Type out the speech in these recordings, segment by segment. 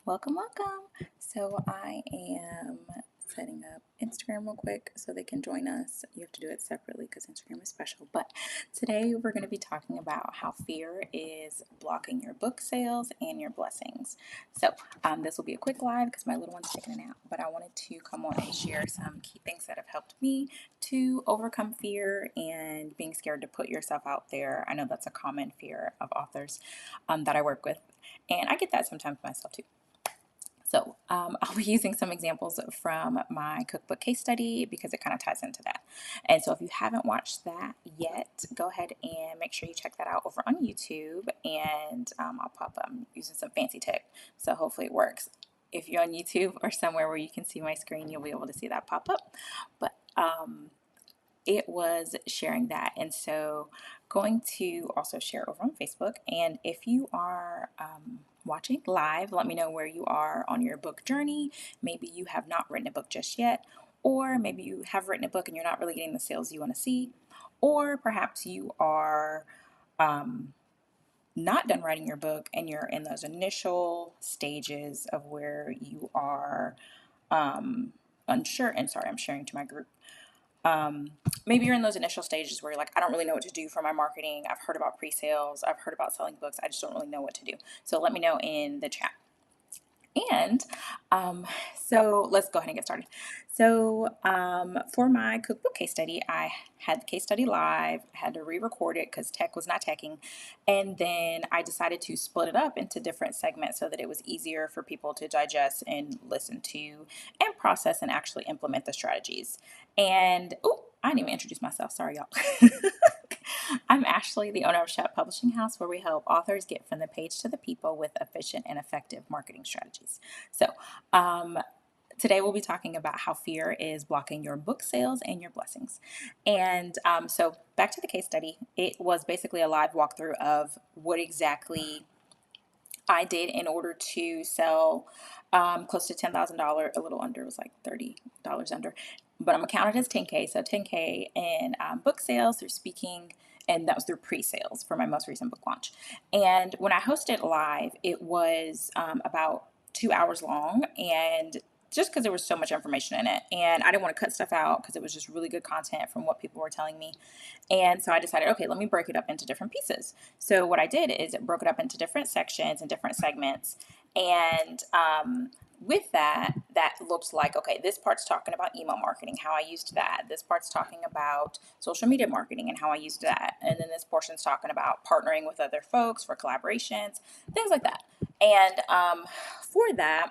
Welcome, welcome. So I am setting up Instagram real quick so they can join us. You have to do it separately because Instagram is special. But today we're going to be talking about how fear is blocking your book sales and your blessings. So this will be a quick live because my little one's taking a nap. But I wanted to come on and share some key things that have helped me to overcome fear and being scared to put yourself out there. I know that's a common fear of authors that I work with. And I get that sometimes myself too. So I'll be using some examples from my cookbook case study because it kind of ties into that. And so if you haven't watched that yet, go ahead and make sure you check that out over on YouTube. And I'll pop up using some fancy tech. So hopefully it works. If you're on YouTube or somewhere where you can see my screen, you'll be able to see that pop up. But it was sharing that. And so going to also share over on Facebook. And if you are watching live, let me know where you are on your book journey. Maybe you have not written a book just yet, or maybe you have written a book and you're not really getting the sales you want to see, or perhaps you are not done writing your book and you're in those initial stages of where you are unsure. And sorry, I'm sharing to my group. Maybe you're in those initial stages where you're like, I don't really know what to do for my marketing. I've heard about pre-sales. I've heard about selling books. I just don't really know what to do. So let me know in the chat. And so let's go ahead and get started. So for my cookbook case study, I had the case study live, had to re-record it because tech was not teching. And then I decided to split it up into different segments so that it was easier for people to digest and listen to and process and actually implement the strategies. And oh, I didn't even introduce myself. Sorry, y'all. I'm Ashley, the owner of Shut Publishing House, where we help authors get from the page to the people with efficient and effective marketing strategies. So, today we'll be talking about how fear is blocking your book sales and your blessings. And so, back to the case study, it was basically a live walkthrough of what exactly I did in order to sell close to $10,000, a little under, it was like $30 under, but I'm gonna count it as 10K. So 10K in book sales through speaking, and that was through pre-sales for my most recent book launch. And when I hosted live, it was about 2 hours long, and just because there was so much information in it, and I didn't want to cut stuff out because it was just really good content from what people were telling me. And so I decided, okay, let me break it up into different pieces. So what I did is it broke it up into different sections and different segments. And with that, that looked like, okay, this part's talking about email marketing, how I used that. This part's talking about social media marketing and how I used that. And then this portion's talking about partnering with other folks for collaborations, things like that. And for that,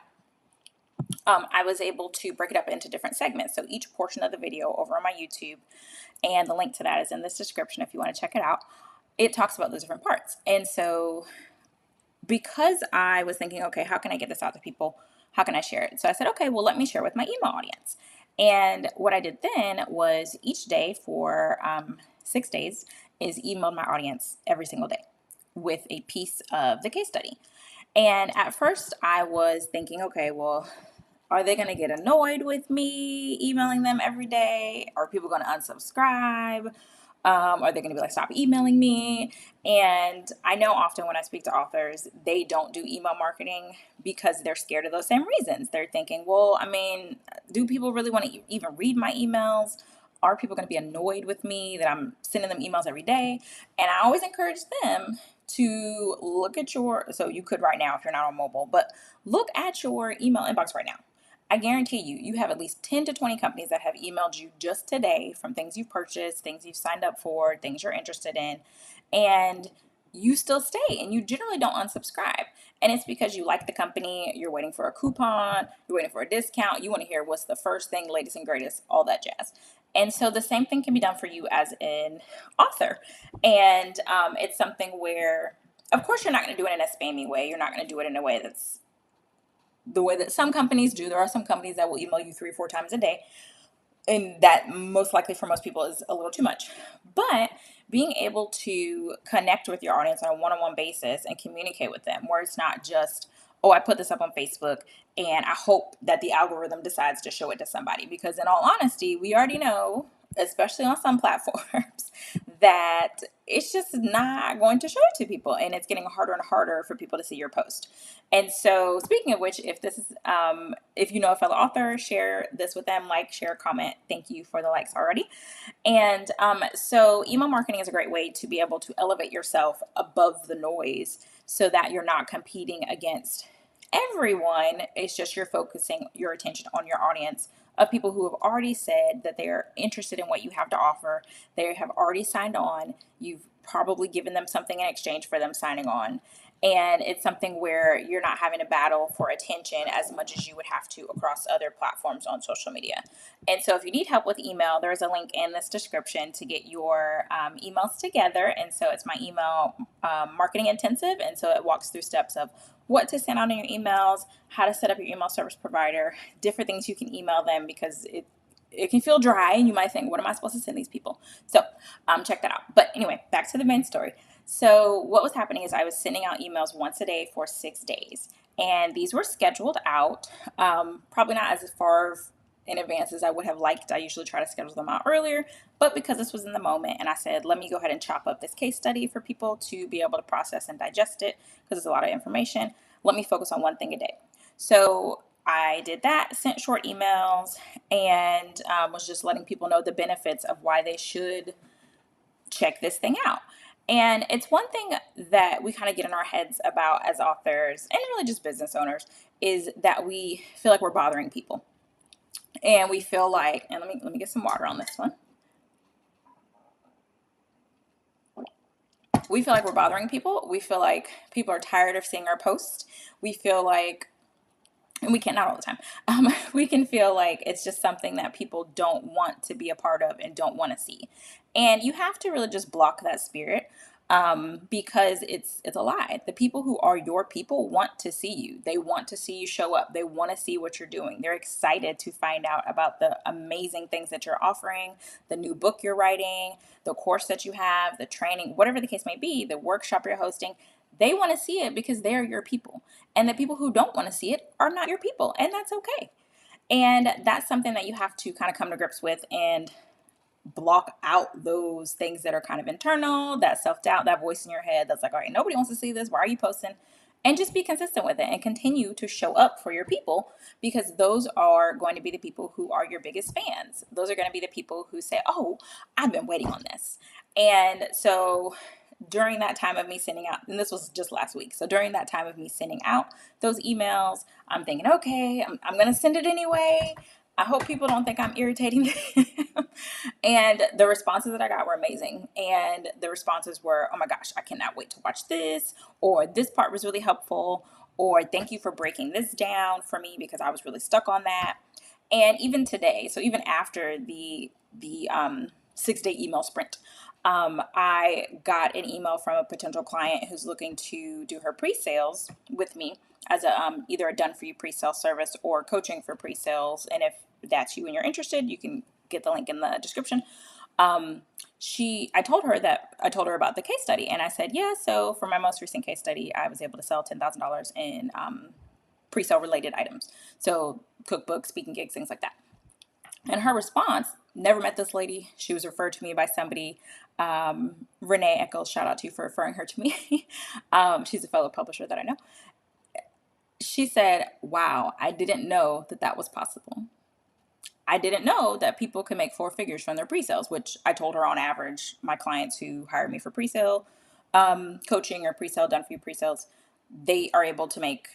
I was able to break it up into different segments. So each portion of the video over on my YouTube, and the link to that is in this description if you want to check it out, it talks about those different parts. And so because I was thinking, okay, how can I get this out to people? How can I share it? So I said, okay, well, let me share with my email audience. And what I did then was each day for 6 days is emailed my audience every single day with a piece of the case study. And at first I was thinking, okay, well, are they going to get annoyed with me emailing them every day? Are people going to unsubscribe? Are they going to be like, stop emailing me? And I know often when I speak to authors, they don't do email marketing because they're scared of those same reasons. They're thinking, well, I mean, do people really want to even read my emails? Are people going to be annoyed with me that I'm sending them emails every day? And I always encourage them to look at so you could right now if you're not on mobile, but look at your email inbox right now. I guarantee you have at least 10 to 20 companies that have emailed you just today from things you've purchased, things you've signed up for, things you're interested in, and you still stay and you generally don't unsubscribe. And it's because you like the company, you're waiting for a coupon, you're waiting for a discount, you want to hear what's the first thing, latest and greatest, all that jazz. And so the same thing can be done for you as an author. And it's something where, of course, you're not going to do it in a spammy way. You're not going to do it in a way that's the way that some companies do. There are some companies that will email you 3 or 4 times a day, and that most likely for most people is a little too much. But being able to connect with your audience on a one-on-one basis and communicate with them, where it's not just, oh, I put this up on Facebook and I hope that the algorithm decides to show it to somebody. Because in all honesty, we already know especially on some platforms, that it's just not going to show it to people, and it's getting harder and harder for people to see your post. And so, speaking of which, if this is, if you know a fellow author, share this with them, like, share, comment. Thank you for the likes already. And so, email marketing is a great way to be able to elevate yourself above the noise so that you're not competing against everyone. It's just you're focusing your attention on your audience of people who have already said that they are interested in what you have to offer. They have already signed on. You've probably given them something in exchange for them signing on. And it's something where you're not having to battle for attention as much as you would have to across other platforms on social media. And so if you need help with email, there's a link in this description to get your emails together. And so it's my email marketing intensive. And so it walks through steps of what to send out in your emails, how to set up your email service provider, different things you can email them, because it can feel dry and you might think, what am I supposed to send these people? So check that out. But anyway, back to the main story. So what was happening is I was sending out emails once a day for 6 days. And these were scheduled out, probably not as far in advance as I would have liked. I usually try to schedule them out earlier, but because this was in the moment, and I said, let me go ahead and chop up this case study for people to be able to process and digest it, because it's a lot of information. Let me focus on one thing a day. So I did that, sent short emails, and was just letting people know the benefits of why they should check this thing out. And it's one thing that we kind of get in our heads about as authors and really just business owners, is that we feel like we're bothering people. And we feel like, and let me get some water on this one. We feel like we're bothering people. We feel like people are tired of seeing our posts. We feel like, and we can, not all the time, we can feel like it's just something that people don't want to be a part of and don't want to see. And you have to really just block that spirit, because it's a lie. The people who are your people want to see you. They want to see you show up. They want to see what you're doing. They're excited to find out about the amazing things that you're offering, the new book you're writing, the course that you have, the training, whatever the case may be, the workshop you're hosting. They want to see it because they're your people. And the people who don't want to see it are not your people. And that's okay. And that's something that you have to kind of come to grips with and block out those things that are kind of internal, that self-doubt, that voice in your head that's like, all right, nobody wants to see this. Why are you posting? And just be consistent with it and continue to show up for your people, because those are going to be the people who are your biggest fans. Those are going to be the people who say, oh, I've been waiting on this. And so during that time of me sending out, and this was just last week, so during that time of me sending out those emails, I'm thinking, okay, I'm going to send it anyway. I hope people don't think I'm irritating them. And the responses that I got were amazing. And the responses were, oh my gosh, I cannot wait to watch this, or this part was really helpful, or thank you for breaking this down for me because I was really stuck on that. And even today, so even after the 6-day email sprint, I got an email from a potential client who's looking to do her pre-sales with me as a either a done for you pre-sale service or coaching for pre-sales. And if that's you and you're interested, you can get the link in the description. I told her about the case study, and I said, yeah, so for my most recent case study, I was able to sell $10,000 in pre-sale related items. So cookbooks, speaking gigs, things like that. And her response, never met this lady. She was referred to me by somebody, Renee Eccles, shout out to you for referring her to me. She's a fellow publisher that I know. She said, wow, I didn't know that that was possible. I didn't know that people can make 4 figures from their pre-sales, which I told her on average, my clients who hire me for pre-sale coaching or pre-sale done for you pre-sales, they are able to make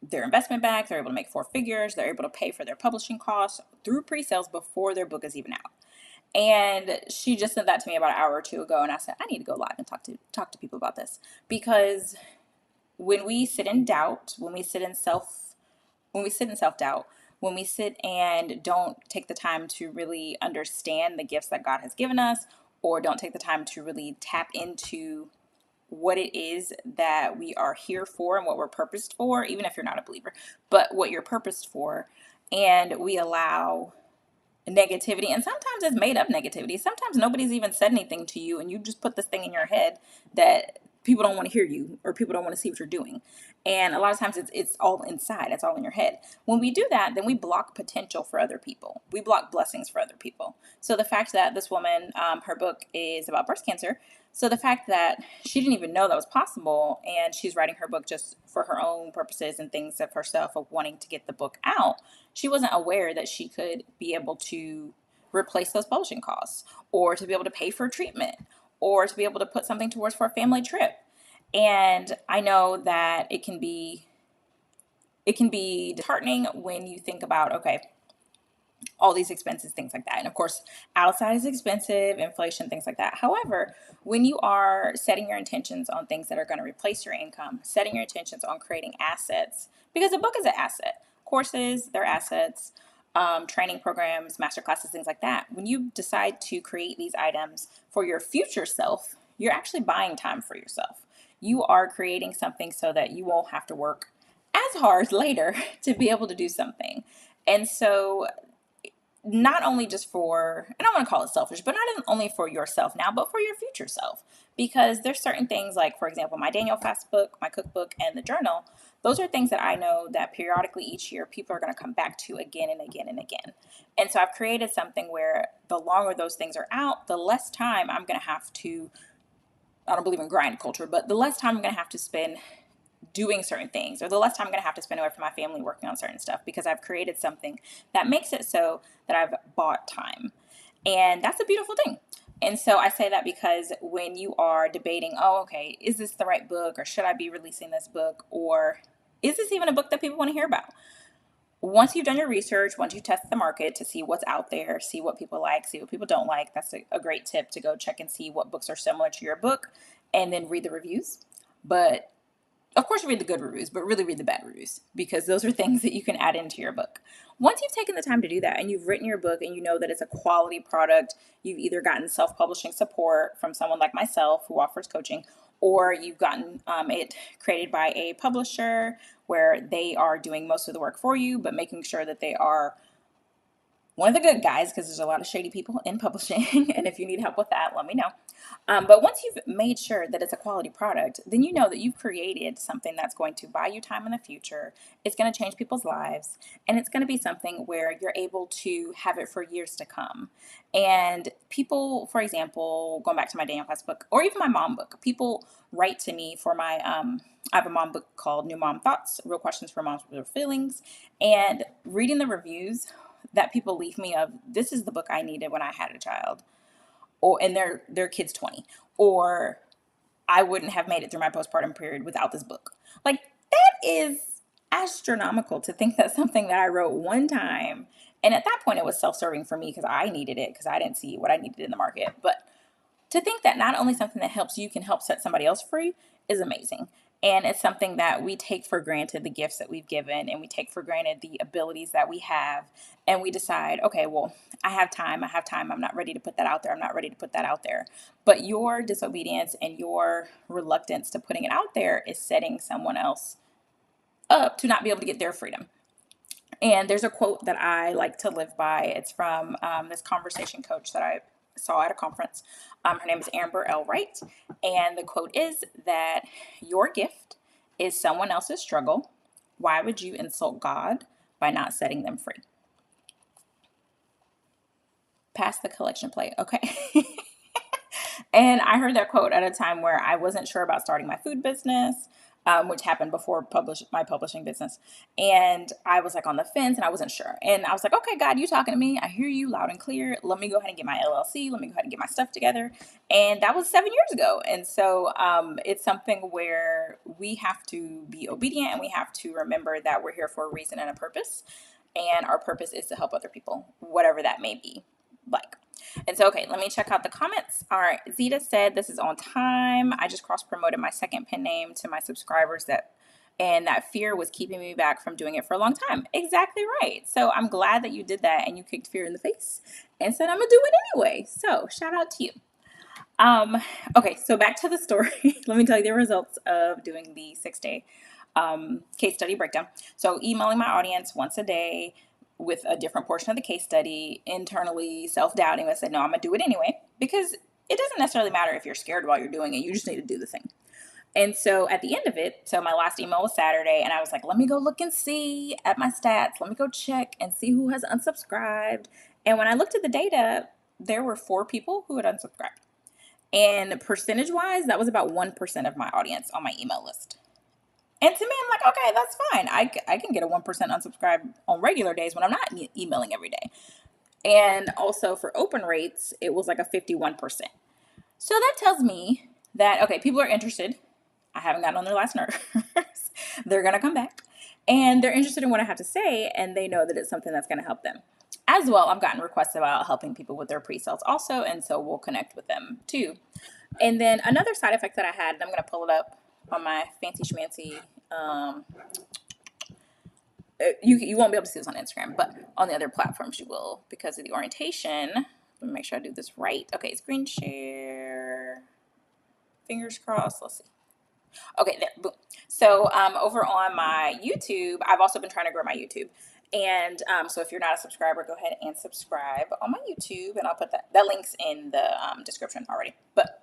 their investment back. They're able to make 4 figures. They're able to pay for their publishing costs through pre-sales before their book is even out. And she just sent that to me about an hour or two ago. And I said, I need to go live and talk to people about this, because when we sit in doubt, when we sit in self-doubt, when we sit and don't take the time to really understand the gifts that God has given us, or don't take the time to really tap into what it is that we are here for and what we're purposed for, even if you're not a believer, but what you're purposed for, and we allow negativity, and sometimes it's made up negativity. Sometimes nobody's even said anything to you, and you just put this thing in your head that people don't want to hear you, or people don't want to see what you're doing. And a lot of times it's all inside, it's all in your head. When we do that, then we block potential for other people. We block blessings for other people. So the fact that this woman, her book is about breast cancer. So the fact that she didn't even know that was possible, and she's writing her book just for her own purposes and things of herself of wanting to get the book out, she wasn't aware that she could be able to replace those publishing costs, or to be able to pay for treatment, or to be able to put something towards for a family trip. And I know that it can be disheartening when you think about, okay, all these expenses, things like that. And of course, outside is expensive, inflation, things like that. However, when you are setting your intentions on things that are going to replace your income, setting your intentions on creating assets, because a book is an asset. Courses, they're assets, training programs, master classes, things like that. When you decide to create these items for your future self, you're actually buying time for yourself. You are creating something so that you won't have to work as hard later to be able to do something. And so not only just for, I don't want to call it selfish, but not only for yourself now, but for your future self. Because there's certain things like, for example, my Daniel Fast book, my cookbook, and the journal. Those are things that I know that periodically each year people are going to come back to again and again and again. And so I've created something where the longer those things are out, the less time I'm going to have to, I don't believe in grind culture, but the less time I'm going to have to spend doing certain things, or the less time I'm going to have to spend away from my family working on certain stuff, because I've created something that makes it so that I've bought time. And that's a beautiful thing. And so I say that because when you are debating, oh, okay, is this the right book, or should I be releasing this book, or is this even a book that people want to hear about? Once you've done your research, once you test the market to see what's out there, see what people like, see what people don't like, that's a great tip to go check and see what books are similar to your book, and then read the reviews. But of course, read the good reviews, but really read the bad reviews, because those are things that you can add into your book. Once you've taken the time to do that and you've written your book and you know that it's a quality product, you've either gotten self-publishing support from someone like myself who offers coaching, or you've gotten it created by a publisher where they are doing most of the work for you, but making sure that they are one of the good guys, because there's a lot of shady people in publishing. And if you need help with that, let me know. But once you've made sure that it's a quality product, then you know that you've created something that's going to buy you time in the future. It's going to change people's lives, and it's going to be something where you're able to have it for years to come. And people, for example, going back to my Daniel Class book, or even my mom book, people write to me for my, I have a mom book called New Mom Thoughts, Real Questions for Moms with Their Feelings. And reading the reviews that people leave me of, this is the book I needed when I had a child, or and their kid's 20, or I wouldn't have made it through my postpartum period without this book. Like, that is astronomical, to think that something that I wrote one time, and at that point it was self-serving for me because I needed it, because I didn't see what I needed in the market. But to think that not only something that helps you can help set somebody else free is amazing. And it's something that we take for granted, the gifts that we've given, and we take for granted the abilities that we have. And we decide, okay, well, I have time. I'm not ready to put that out there. I'm not ready to put that out there. But your disobedience and your reluctance to putting it out there is setting someone else up to not be able to get their freedom. And there's a quote that I like to live by. It's from this conversation coach that I saw at a conference. Her name is Amber L. Wright. And the quote is that your gift is someone else's struggle. Why would you insult God by not setting them free? Pass the collection plate. Okay. And I heard that quote at a time where I wasn't sure about starting my food business, which happened before my publishing business. And I was like on the fence, and I wasn't sure. And I was like, okay, God, you talking to me. I hear you loud and clear. Let me go ahead and get my LLC. Let me go ahead and get my stuff together. And that was 7 years ago. And so it's something where we have to be obedient, and we have to remember that we're here for a reason and a purpose. And our purpose is to help other people, whatever that may be like. And so, okay, let me check out the comments. All right, Zeta said, this is on time. I just cross-promoted my second pen name to my subscribers, and that fear was keeping me back from doing it for a long time. Exactly right. So I'm glad that you did that, and you kicked fear in the face and said, I'm gonna do it anyway. So shout out to you. Okay, so back to the story. Let me tell you the results of doing the 6-day case study breakdown. So emailing my audience once a day with a different portion of the case study, internally self-doubting. I said, no, I'm gonna do it anyway, because it doesn't necessarily matter if you're scared while you're doing it. You just need to do the thing. And so at the end of it, so my last email was Saturday, and I was like, let me go look and see at my stats. Let me go check and see who has unsubscribed. And when I looked at the data, there were 4 people who had unsubscribed. And percentage wise, that was about 1% of my audience on my email list. And to me, I'm like, okay, that's fine. I can get a 1% unsubscribe on regular days when I'm not emailing every day. And also for open rates, it was like a 51%. So that tells me that, okay, people are interested. I haven't gotten on their last nerves. They're going to come back. And they're interested in what I have to say, and they know that it's something that's going to help them. As well, I've gotten requests about helping people with their pre-sales also, and so we'll connect with them too. And then another side effect that I had, and I'm going to pull it up on my fancy schmancy, you won't be able to see this on Instagram, but on the other platforms you will because of the orientation. Let me make sure I do this right. Okay, screen share. Fingers crossed. Let's see. Okay, there, boom. So over on my YouTube, I've also been trying to grow my YouTube. And so if you're not a subscriber, go ahead and subscribe on my YouTube. And I'll put that link's in the description already. But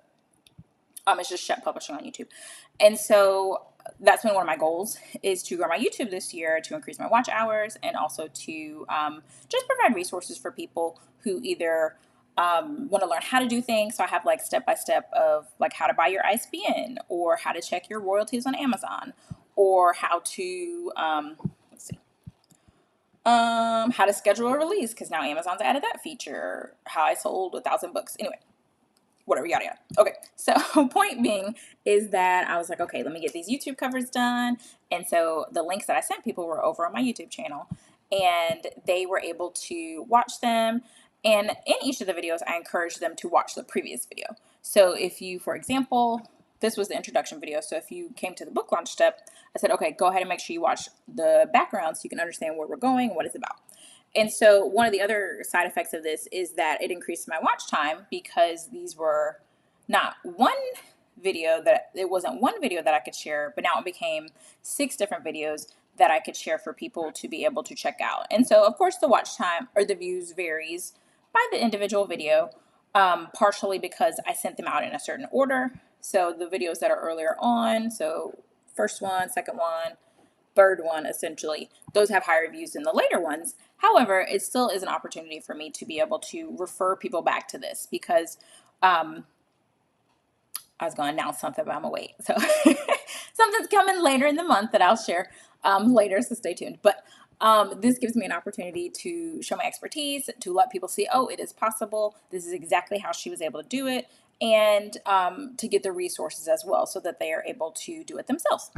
it's just Shep Publishing on YouTube. And so that's been one of my goals is to grow my YouTube this year, to increase my watch hours, and also to just provide resources for people who either want to learn how to do things. So I have like step-by-step of like how to buy your ISBN, or how to check your royalties on Amazon, or how to, let's see, how to schedule a release, because now Amazon's added that feature, how I sold 1,000 books. Anyway, whatever, yada yada. Okay, so point being is that I was like, okay, let me get these YouTube covers done. And so the links that I sent people were over on my YouTube channel, and they were able to watch them. And in each of the videos, I encouraged them to watch the previous video. So if you, for example, this was the introduction video. So if you came to the book launch step, I said, okay, go ahead and make sure you watch the background so you can understand where we're going and what it's about. And so one of the other side effects of this is that it increased my watch time, because these were not one video that it wasn't one video that I could share, but now it became 6 different videos that I could share for people to be able to check out. And so of course the watch time or the views varies by the individual video, partially because I sent them out in a certain order. So the videos that are earlier on, so first one, second one, third one, essentially, those have higher views than the later ones. However, it still is an opportunity for me to be able to refer people back to this, because I was going to announce something, but I'm going to wait. So something's coming later in the month that I'll share later, so stay tuned. But this gives me an opportunity to show my expertise, to let people see, oh, it is possible. This is exactly how she was able to do it, and to get the resources as well so that they are able to do it themselves.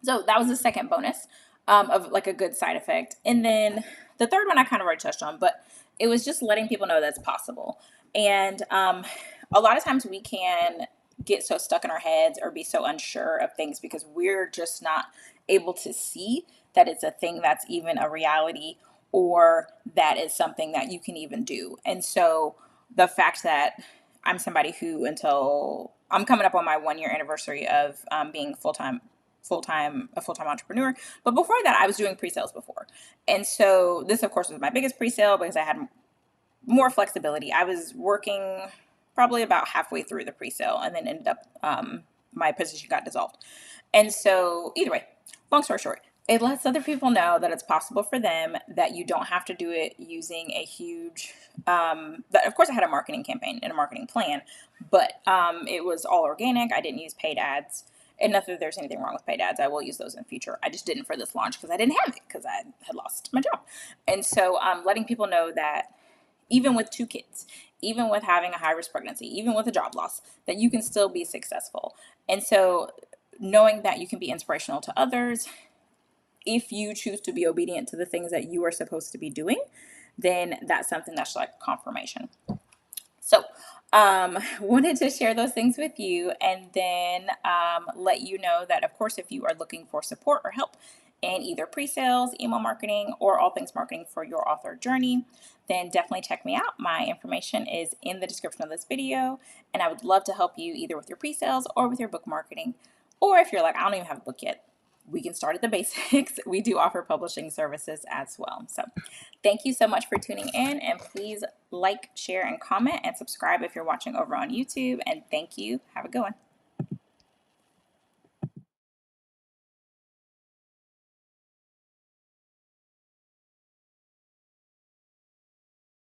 So that was the second bonus of like a good side effect. And then the third one I kind of already touched on, but it was just letting people know that's possible. And a lot of times we can get so stuck in our heads or be so unsure of things because we're just not able to see that it's a thing that's even a reality, or that is something that you can even do. And so the fact that I'm somebody who, until I'm coming up on my 1-year anniversary of being a full-time entrepreneur. But before that, I was doing pre-sales before. And so this, of course, was my biggest pre-sale because I had more flexibility. I was working probably about halfway through the pre-sale, and then ended up, my position got dissolved. And so either way, long story short, it lets other people know that it's possible for them, that you don't have to do it using a huge, that of course I had a marketing campaign and a marketing plan, but it was all organic. I didn't use paid ads. And not that there's anything wrong with paid ads. I will use those in the future. I just didn't for this launch because I didn't have it, because I had lost my job. And so letting people know that even with 2 kids, even with having a high-risk pregnancy, even with a job loss, that you can still be successful. And so knowing that you can be inspirational to others, if you choose to be obedient to the things that you are supposed to be doing, then that's something that's like confirmation. So wanted to share those things with you, and then let you know that, of course, if you are looking for support or help in either pre-sales, email marketing, or all things marketing for your author journey, then definitely check me out. My information is in the description of this video, and I would love to help you either with your pre-sales or with your book marketing. Or if you're like, I don't even have a book yet, we can start at the basics. We do offer publishing services as well. So thank you so much for tuning in, and please like, share, and comment, and subscribe if you're watching over on YouTube. And thank you. Have a good one.